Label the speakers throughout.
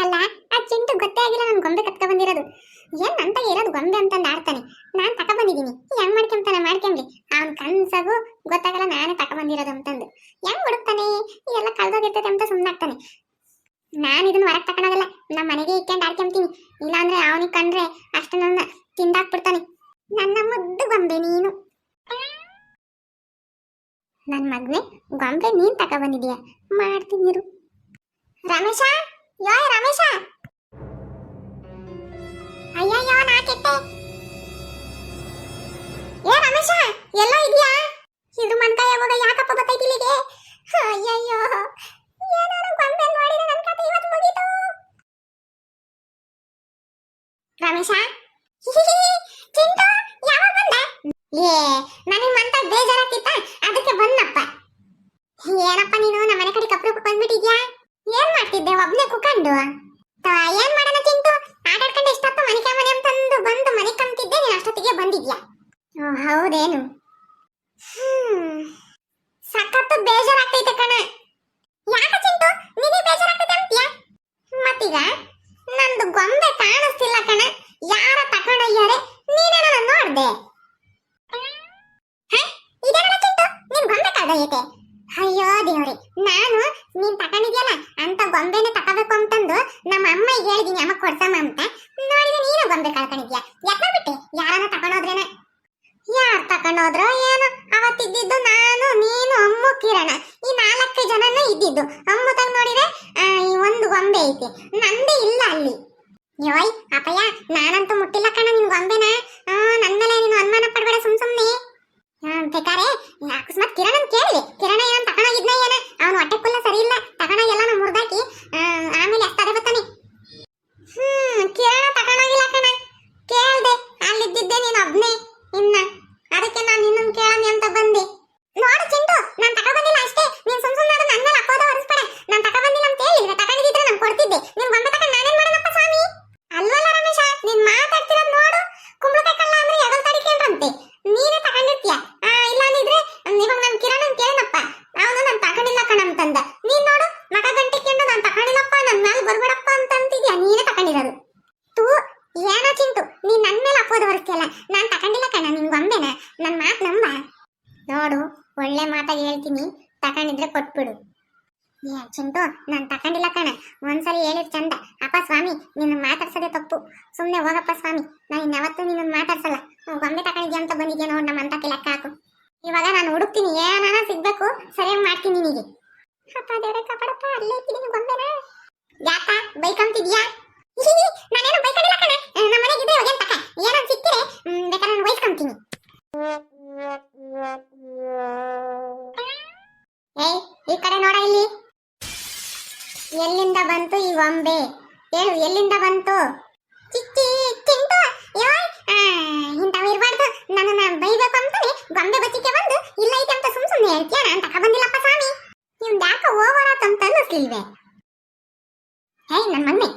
Speaker 1: ಅಲ್ಲ, ಆ ಚಿಂಟು ಗೊತ್ತೇ ಆಗಿಲ್ಲ ನನ್ ಗೊಂಬೆ ಕತ್ಕ ಬಂದಿರೋದು. ಏನ್ ಅಂತ ಇರೋದು ಗೊಂಬೆ ಅಂತಂದು ಆಡ್ತಾನೆ. ನಾನ್ ತಕ ಬಂದಿದ್ದೀನಿ, ಹೆಂಗ್ ಮಾಡ್ಕೊಂಬ್ಲಿ. ಅವ್ನ್ ಕನ್ಸಾಗು ಗೊತ್ತಾಗಲ್ಲ ನಾನೇ ತಕ ಬಂದಿರೋದು ಅಂತಂದು. ಹೆಂಗ್ ಹುಡುಕ್ತಾನೆ, ಎಲ್ಲ ಕಳ್ದೋಗಿರ್ತೈತೆ ಅಂತ ಸುಮ್ನಾಗ್ತಾನೆ. ನಾನ್ ಇದನ್ನ ಹೊರಗ್ ತಕೊಂಡೋಗಲ್ಲ, ನಮ್ಮ ಮನೆಗೆ ಇಟ್ಕೊಂಡು ಆಡ್ಕೊಂತೀನಿ. ಇಲ್ಲಾಂದ್ರೆ ಅವನಿಗೆ ಕಂಡ್ರೆ ಅಷ್ಟ ನನ್ನ ತಿಂದಾಕ್ಬಿಡ್ತಾನೆ. ನನ್ನ ಮುದ್ದು ಗೊಂಬೆ ನೀನು. ನನ್ ಮಗ್ನೆ ಗೊಂಬೆ ನೀನ್ ತಕ ಬಂದಿದ್ಯಾ, ಮಾಡ್ತೀನಿ ಇರು. ರಮೇಶ, ರಮೇಶ, ಅಯ್ಯಯ್ಯೋ ನಾ ಕೆಟ್ಟೆ. ರಮೇಶ, ಎಲ್ಲ ಇದೆಯಾ? ಇದು ಮನ್ಕಾಯ ಹೋಗ ಯಾಕಪ್ಪ ಬತ್ತೈತಿ ಇಲ್ಲಿಗೆ? ಅಯ್ಯಯ್ಯೋ, ಏನಾರ ಗೊಂಬೆ ನೋಡಿದ್ರೆ ನನ್ ಕತೆ ಇವತ್ತು ಮುಗೀತು. ರಮೇಶ, ಚಿಂಟು ಯಾವಾಗ ಬಂದೆ? ನನಗೆ ಮಂತ ಬೇಜಾರಾಗ್ತಿತ್ತ, ಅದಕ್ಕೆ ಬಂದಪ್ಪ. ಏನಪ್ಪ ನೀನು ನಮ್ಮ ಮನೆ ಕಡೆ ಕಪ್ರು ಬಂದ್ಬಿಟ್ಟಿದ್ಯಾ? ಏನ್ ಮಾಡ್ತಿದ್ದೆ ಒಬ್ನೇ ಕುಕೊಂಡು? ಏನ್ ಮಾಡೋಣ ಚಿಂಟು, ಆಟಾಡ್ಕೊಂಡು ಎಷ್ಟಪ್ಪ ಮನೆ ಅಂತಂದು ಬಂದು ಮನೆ ಕಂತಿದ್ದೆ, ನೀನು ಅಷ್ಟೊತ್ತಿಗೆ ಬಂದಿದ್ಯಾ? ಹೌದೇನು? ಸಖತ್ತು ಬೇಜಾರಾಗ್ತೈತೆ ಕಣ. ಯಾಕ ಚಿಂಟು ನಿನಗೆ ಬೇಜಾರಾಗ್ತೈತೆ ಅಂತೀಯ? ಮತ್ತೀಗ ನಂದು ಗೊಂಬೆ ಕಾಣಿಸ್ತಿಲ್ಲ ಕಣ, ಯಾರ ತಕೊಂಡೋಗ್ಯಾರೆ? ನೀನೇ ನನ್ನ ನೋಡ್ದೆ. ಇದೇನಲ್ಲ ಚಿಂಟು, ನಿನ್ ಗೊಂಬೆ ಕಳ್ದೋಗೈತೆ? ಅಯ್ಯೋ ದೇವ್ರಿ, ನಾನು ನೀನ್ ತಕೊಂಡಿದ್ಯಲ್ಲ ಅಂತ ಗೊಂಬೆನೆ ತಕೋಬೇಕು ಅಂತಂದು ನಮ್ಮ ಅಮ್ಮಗೆ ಹೇಳಿದೀನಿ, ಅಮ್ಮ ಕೊಡ್ಸಮ್ಮ ಅಂತ. ನೋಡಿದ್ರೆ ನೀನು ಗೊಂಬೆ ಕಳ್ಕೊಂಡಿದ್ಯಾ. ಯಾಕ ಬಿಟ್ಟೆ? ಯಾರನ್ನ ತಕೊಂಡೋದ್ರೇನೆ? ಯಾರು ತಕೊಂಡೋದ್ರೋ ಏನೋ. ಅವತ್ತಿದ್ದು ನಾನು, ನೀನು, ಅಮ್ಮು, ಕಿರಣ, ಈ 4 ಜನನೇ ಇದ್ದಿದ್ದು. ಅಮ್ಮ ತಗ ನೋಡಿದ್ರೆ ಒಂದು ಗೊಂಬೆ ಐತಿ, ನಂದೇ ಇಲ್ಲ ಅಲ್ಲಿ. ಯೋಯ್ ಅಪ್ಪಯ್ಯ, ನಾನಂತೂ ಮುಟ್ಟಿಲ್ಲ ಕಣ ನಿನ್ ಗೊಂಬೆನ. ನನ್ ಮೇಲೆ ನೀನು ಅನುಮಾನ ಪಡ್ಬೇಡ ಸುಮ್ನೆ. ಬೇಕಾರೆ ಅಕಸ್ಮಾತ್ ಕಿರಣನ್ ಕೇಳಿದೆ, ಕಿರಣ ಏನ್ ತಕೊಂಡೋಗಿದ್ನ ಏನ? ಅವನು ಹೊಟ್ಟೆ ಕುಲ್ಲ ಸರಿ ಇಲ್ಲ, ತಕೊಂಡೋಗೆಲ್ಲ ಮುರ್ದಾಕಿ ಆಮೇಲೆ ಅಷ್ಟೇ ಬರ್ತಾನೆ. ಕಿರಣ ತಕೊಂಡೋಗಿಲ್ಲ ಕಣ, ಕೇಳ್ದೆ, ಅಲ್ಲಿದ್ದಿದ್ದೆ ನೀನು ಒಬ್ನೇ. ಇನ್ನ ಅದಕ್ಕೆ ನಾನು ನಿನ್ನನ್ ಕೇಳನಿ ಅಂತ ಬಂದೆ. ನೋಡು ಚಿಂಟು, ನಾನ್ ತಕ ಬಂದಿಲ್ಲ ಅಷ್ಟೇ, ನೀನ್ ಸುಮ್ನೆ ನನ್ನ ಮೇಲೆ ಅಪ್ಪೋದ ಹೊರಿಸ್ಬೇಡ. ನಾನ್ ತಕ ಬಂದಿಲ್ಲ ಅಂತ ಹೇಳಿದ್ರೆ ತಕೊಂಡಿದ್ರೆ ನಾನು ಕೊಡ್ತಿದ್ದೆ. ನಿನ್ ಗೊಂಬೆ ತಕೊಂಡ್ ನಾನೇನ್ ಮಾಡೋಣಪ್ಪ ಸ್ವಾಮಿ? ಅಲ್ವಲ್ಲ ರಮೇಶ, ನೀನ್ ಮಾತಾಡ್ತಿರೋದ್ ನೋಡು, ಕುಂಬಳಕಾಯಿ ಕಳ್ಳ ಅಂದ್ರೆ ಎಗಲ್ ತಡಿಕೊಂಡ್ರಂತೆ. ನೀನೇ ತಕೊಂಡಿರ್ತೀಯ. ಇಲ್ಲ ಅಂದಿದ್ರೆ ಇವಾಗ ನನ್ ಕಿರಣನ್ ಕೇಳನಪ್ಪ, ಅವನು ನಾನ್ ತಕೊಂಡಿಲ್ಲ ಕಣ ಅಂತಂದ. ನೀನ್ ನೋಡು ಮಗ ಗಂಟಿಕೊಂಡು ನಾನ್ ತಕೊಂಡಿಲ್ಲಪ್ಪ, ನನ್ ಮೇಲೆ ಬರ್ಬೇಡಪ್ಪ ಅಂತ ಅಂತಿದ್ಯಾ. ನೀನೇ ತಕೊಂಡಿರೋದು. ತೂ ಏನೋ ಚಿಂಟು, ನೀನ್ ನನ್ ಮೇಲೆ ಅಪ್ಪೋದ ಹೊರಿಸ್ತಿಯಲ್ಲ. ನಾನ್ ತಕೊಂಡಿಲ್ಲ ಕಣ ನಿನ್ ಗೊಂಬೆನ, ನನ್ ಮಾತ್ ನಂಬ. ನೋಡು, ಒಳ್ಳೆ ಮಾತಾಗಿ ಹೇಳ್ತೀನಿ, ತಕೊಂಡಿದ್ರೆ ಕೊಟ್ಬಿಡು. ಚಿಂಟು, ನಾನ್ ತಕೊಂಡಿಲ್ಲ ಕಣ. ಒಂದ್ಸರಿ ಹೇಳಿದ್ ಚಂದ. ಅಪ್ಪ ಸ್ವಾಮಿ, ನಿನ್ನ ಮಾತಾಡ್ಸೋದೇ ತಪ್ಪು, ಸುಮ್ನೆ ಹೋಗಪ್ಪ ಸ್ವಾಮಿ. ನಾನು ಇನ್ಯಾವತ್ತೂ ನಿನ್ನ ಮಾತಾಡ್ಸಲ್ಲ. ಗೊಂಬೆ ತಕೊಂಡಿದ್ಯಾ ಅಂತ ಬಂದಿದ್ಯಾ ನೋಡ್, ನಮ್ಮ ಅಂತಕ್ಕೆ ಲೆಕ್ಕ ಹಾಕು. ಇವಾಗ ನಾನು ಹುಡುಕ್ತೀನಿ, ಏನಾನ ಸಿಗ್ಬೇಕು, ಸರಿಯಾಗಿ ಮಾಡ್ತೀನಿ ನಿನಗೆ. ಅಪ್ಪ ದೇವ್ರೆ ಕಾಪಾಡಪ್ಪ, ಅಲ್ಲೇ ಇಟ್ಟಿದ್ದೀನಿ ಗೊಂಬೆನ. ಯಾಕ ಬೈಕಂತಿದ್ಯಾ? ನಾನೇನು ಬೈಕೊಂಡಿಲ್ಲ ಕಣ, ನಮ್ಮ ಮನೆಗಿದೆ. ಇವಾಗ ಏನ್ ತಕ ಏನೋ ಸಿಕ್ಕಿರೆ ಬೇಕಾದ್ರೆ ನಾನು ಬೈಸ್ಕೊಂತೀನಿ. ಏಯ್ ಈ ಕಡೆ ನೋಡ, ಇಲ್ಲಿ ಎಲ್ಲಿಂದ ಬಂತು ಈ ಗೊಂಬೆ? ಹೇಳು, ಎಲ್ಲಿಂದ ಬಂತು? ಚಿಚ್ಚಿ ಚಿಂಟು, ಇಂಥವು ಇರಬಾರ್ದು. ನನ್ನನ್ನ ಬೈಬೇಕು ಅಂತಾನೆ ಗೊಂಬೆ ಬಚ್ಚಿಕೆ ಬಂದು ಇಲ್ಲ ಐತೆ ಅಂತ ಸುಮ್ನೆ ಹೇಳ್ತೀಯ. ನಾನು ತಕ ಬಂದಿಲ್ಲಪ್ಪ ಸ್ವಾಮಿ. ಇವ್ನು ಯಾಕೆ ಓವರ್ ಆತ ಅಂತ ಅನ್ನಿಸ್ಲಿಲ್ವೇ? ನನ್ ಮನ್ನೆ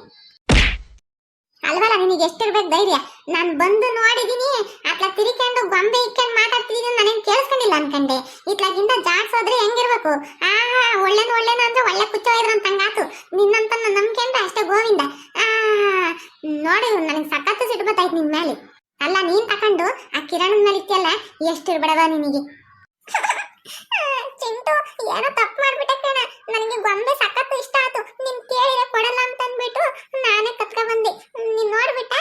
Speaker 1: ಅಲ್ವಲ್ಲ, ನಿನಗೆ ಎಷ್ಟಿರ್ಬೇಕು ಧೈರ್ಯ? ನಾನು ಬಂದು ನೋಡಿದೀನಿ, ಅತ್ಲ ತಿರಿಕೊಂಡು ಗೊಂಬೆ ಇಕ್ಕೊಂಡು ಮಾತಾಡ್ತಿದ್ದೀನಿ, ನಾನೇನು ಕೇಳಿಸ್ಕೊಂಡಿಲ್ಲ ಅನ್ಕಂಡೆ. ಇತ್ಲಾಗಿಂದ ಜಾಡ್ಸೋದ್ರೆ ಹೆಂಗಿರ್ಬೇಕು? ಒಳ್ಳೆನು ಅಂದ್ರೆ ಒಳ್ಳೆ ಕುಚ್ಚೋಯ್ರು ಅಂತ ಹಂಗಾತು. ನಿನ್ನಂತ ನಂಬಿಕೆ ಅಂದ್ರೆ ಅಷ್ಟೇ ಗೋವಿಂದ. ನೋಡಿ, ನನಗೆ ಸಖತ್ತು ಸಿಟ್ಟು ಬತ್ತಾಯ್ತು ನಿನ್ ಮೇಲೆ. ಅಲ್ಲ, ನೀನ್ ತಕೊಂಡು ಆ ಕಿರಣನ್ ಮೇಲೆ ಇಟ್ಟಿಯಲ್ಲ, ಎಷ್ಟಿರ್ಬಿಡವ ನಿನಗೆ? ಚಿಂಟು, ಏನೋ ತಪ್ಪು ಮಾಡ್ಬಿಟ್ಟೆ ಕಣ. ನನಗೆ ಗೊಂಬೆ ಸಖತ್ತು ಇಷ್ಟ ಆಯ್ತು, ನಿನ್ ಕೇಳಿದ್ರೆ ಕೊಡಲ್ಲ ಅಂತ ಅಂದ್ಬಿಟ್ಟು ನಾನೇ ಕತ್ಕ ಬಂದೆ. ನೀನ್ ನೋಡ್ಬಿಟ್ಟ,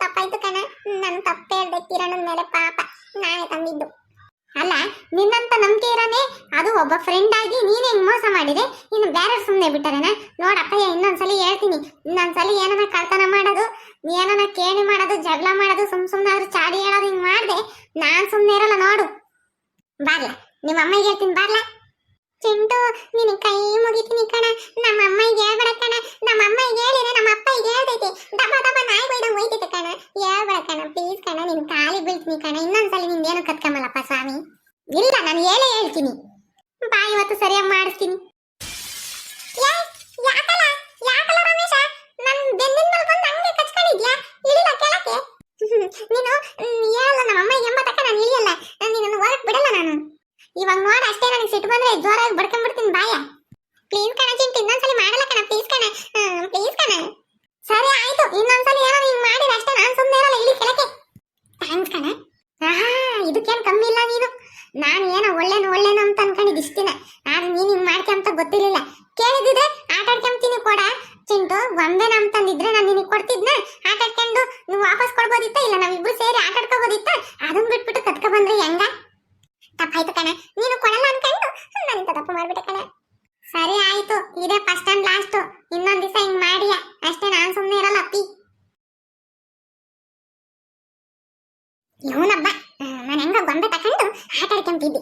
Speaker 1: ತಪ್ಪಾಯ್ತು ಕಣ. ನನ್ ತಪ್ಪೇ ಹೇಳ್ದೆ ಕಿರಣನ್ ಮೇಲೆ, ಪಾಪ ನಾನೇ ತಂದಿದ್ದು. ಅಲ್ಲ, ನಿನ್ನಂತ ನಂಬಿಕೆ ಇರೋನೆ ಅದು ಒಬ್ಬ ಫ್ರೆಂಡ್ ಆಗಿ ನೀನ್ ಹೆಂಗ್ ಮೋಸ ಮಾಡಿದೆ, ಇನ್ನು ಬೇರೆ ಸುಮ್ನೆ ಬಿಟ್ಟಾರೇನ? ನೋಡಪ್ಪಯ್ಯ, ಇನ್ನೊಂದ್ಸಲಿ ಹೇಳ್ತೀನಿ, ಇನ್ನೊಂದ್ಸಲಿ ಏನನ ಕಳ್ತನ ಮಾಡೋದು, ಏನನ ಕೇಳಿ ಮಾಡೋದು, ಜಗಳ ಮಾಡೋದು, ಸುಮ್ನೆ ಆದ್ರೂ ಚಾಡಿ ಹೇಳೋದು ಹಿಂಗ್ ಮಾಡ್ದೆ, ನಾನ್ ಸುಮ್ನೆ ಇರಲ್ಲ ನೋಡು. ಬಾರ್ಲಾ, ನಿಮ್ಮ ಅಮ್ಮಗೆ ಹೇಳ್ತೀನಿ, ಬಾರ್ಲಾ. ಚಿಂಟು, ನಿನ್ ಕೈ ಮುಗಿತೀನಿ ಕಣ, ನಮ್ಮ ಅಮ್ಮಗೆ ಹೇಳ್ಬೇಡ ಕಣ. ನಮ್ಮ ಅಮ್ಮಗೆ ಹೇಳಿದ್ರೆ ನಮ್ಮ ಅಪ್ಪಗೆ ಹೇಳ್ತೈತೆ, ದಬ ದಬ ನಾಯಿ ಬೈದಂಗ್ ಹೋಯ್ತೈತೆ ಕಣ. ಹೇಳ್ಬೇಡ ಕಣ ಪ್ಲೀಸ್ ಕಣ, ನಿನ್ ಕಾಲಿ ಬೀಳ್ತೀನಿ ಕಣ. ಇನ್ನೊಂದ್ಸಲಿ ನಿಂದೇನು ಕತ್ಕೊಂಬಲ್ಲಪ್ಪ ಸ್ವಾಮಿ. ಇಲ್ಲ, ನಾನು ಹೇಳ್ತೀನಿ. ಬಾ, ಇವತ್ತು ಸರಿಯಾಗಿ ಮಾಡಿಸ್ತೀನಿ. ಯಾಕಲ್ಲ ರಮೇಶ, ನನ್ ಬೆನ್ನಿನ ಮೇಲೆ ಬಂದು ಹಂಗೆ ಕಚ್ಕೊಂಡಿದ್ಯಾ? ಇಳಿಲ್ಲ ಕೆಳಕ್ಕೆ. ನೀನು ಹೇಳಲ್ಲ ನಮ್ಮ ಅಮ್ಮ ಎಂಬತ್ತಕ್ಕ, ನಾನು ಇಳಿಯಲ್ಲ, ನಿನ್ನನ್ನು ಹೊರಗೆ ಬಿಡಲ್ಲ ನಾನು. ಇವಾಗ ನೋಡ ಅಷ್ಟೇ, ನನಗೆ ಸಿಟ್ಟು ಬಂದ್ರೆ ಜೋರಾಗಿ ಬಡ್ಕೊಂಡ್ಬಿಡ್ತೀನಿ ಬಾಯ. ಪ್ಲೀಸ್ ಕಣ ಚಿಂಟು, ಇನ್ನೊಂದ್ಸಲಿ ಫಸ್ಟ್ ಲಾಸ್ಟ್ ಇನ್ನೊಂದ್ ದಿವಸ ಹಿಂಗ್ ಮಾಡಿಯ ಅಷ್ಟೇ, ನಾನ್ ಸುಮ್ನೆ ಇರಲ್ಲ ಅಪ್ಪಿ. ಇವನಬ್ಬ ನಾನು ಹೆಂಗ ಗೊಂಬೆ ತಕೊಂಡು ಆಟ ಆಡ್ಕೊಂತಿದ್ದೆ.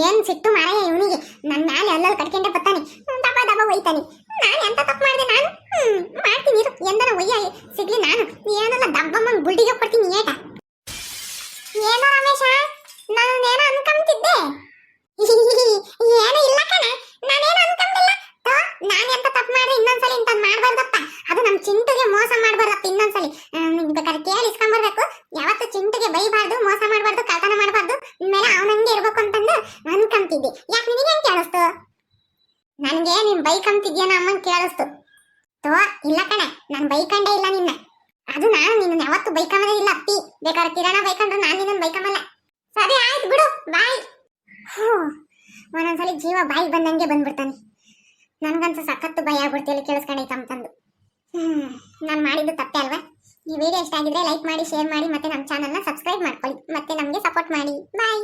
Speaker 1: ಏನ್ ಸಿಟ್ಟು ಮಾರಾಯ ಇವನಿಗೆ, ನನ್ನ ಮ್ಯಾಲೆ ಅಲ್ಲಲ್ಲಿ ಕಟ್ಕೊಂಡೆ ಬರ್ತಾನೆ, ದಬ ದಬ ಒಯ್ತಾನೆ. ನಾನು ಎಂತ ತಪ್ಪು ಮಾಡಿದೆ? ನಾನು ಮಾಡ್ತೀನಿ ಇರು, ಎಂದನ ಒಯ್ಯ ಸಿಗ್ಲಿ. ನಾನು ಏನೆಲ್ಲ ದಬ್ಬಮ್ಮ ಬುಲ್ಟಿಗೆ ಕೊಡ್ತೀನಿ ಏಟ. ಏನೋ ರಮೇಶ, ನಾನೇನೋ ಅನ್ಕೊಂತಿದ್ದೆ. ಏನೂ ಇಲ್ಲ ಕಣ, ನಾನೇನು ಅನ್ಕೊಂಡಿಲ್ಲ. ನಾನು ಎಂತ ತಪ್ಪು ಮಾಡಿದ್ರೆ ಇನ್ನೊಂದ್ಸಲಿ ಇಂಥದ್ದು ಮಾಡ್ಬಾರ್ದಪ್ಪ. ಅದು ನಮ್ ಚಿಂಟುಗೆ ಮೋಸ ಮಾಡ್ಬಾರ್ದಪ್ಪ. ಇನ್ನೊಂದ್ಸಲಿ ಬೇಕಾದ್ರೆ ಕೇಳಿ ಇಸ್ಕೊಂಬರ್ಬೇಕು. ಯಾವತ್ತು ಚಿಂಟುಗೆ ಬೈಬಾರ್ದು, ಮೋಸ ಮಾಡ್ಬಾರ್ದು, ಕಳ್ತನ ಮಾಡ್ಬಾರ್ದು. ಇನ್ಮೇಲೆ ಅವನಂಗೆ ಇರ್ಬೇಕು ಅಂತಂದು ಅನ್ಕೊಂತಿದ್ದೆ. ಯಾಕೆ ನಿನಗೆ ಹೆಂಗ್ ಕೇಳಿಸ್ತು? ನನ್ಗೆ ನೀನ್ ಬೈಕಂತಿದ್ಯೇನೋ ಅಮ್ಮಂಗ್ ಕೇಳಿಸ್ತು. ಇಲ್ಲ ಕಣೆ, ನಾನು ಬೈಕಂಡೇ ಇಲ್ಲ ನಿನ್ನ. ಅದು ನಾನು ನಿನ್ನ ಯಾವತ್ತು ಬೈಕಂಬದೇ ಇಲ್ಲ ಅಪ್ಪಿ. ಬೇಕಾದ್ರೆ ಕಿರಣ ಬೈಕಂಡ್ರು ನಾನು ನಿನ್ನ ಬೈಕಂಬಲ್ಲ. ಸರಿ ಆಯ್ತು ಬಿಡು, ಬಾಯ್. ಒಂದೊಂದ್ಸಲಿ ಜೀವ ಬಾಯಿಗೆ ಬಂದಂಗೆ ಬಂದ್ಬಿಡ್ತಾನೆ. ನನ್ಗಂತೂ ಸಖತ್ತು ಭಯ ಆಗ್ಬಿಡ್ತೀಯಲ್ಲಿ ಕೇಳಿಸ್ಕೊಂಡೈತೆ ಅಂತಂದು. ನಾನು ಮಾಡಿದ್ದು ತಪ್ಪೆ ಅಲ್ವಾ? ಈ ವಿಡಿಯೋ ಇಷ್ಟ ಆಗಿದ್ರೆ ಲೈಕ್ ಮಾಡಿ, ಶೇರ್ ಮಾಡಿ, ಮತ್ತೆ ನಮ್ಮ ಚಾನಲ್ನ ಸಬ್ಸ್ಕ್ರೈಬ್ ಮಾಡ್ಕೊಳ್ಳಿ, ಮತ್ತೆ ನಮಗೆ ಸಪೋರ್ಟ್ ಮಾಡಿ. ಬಾಯ್.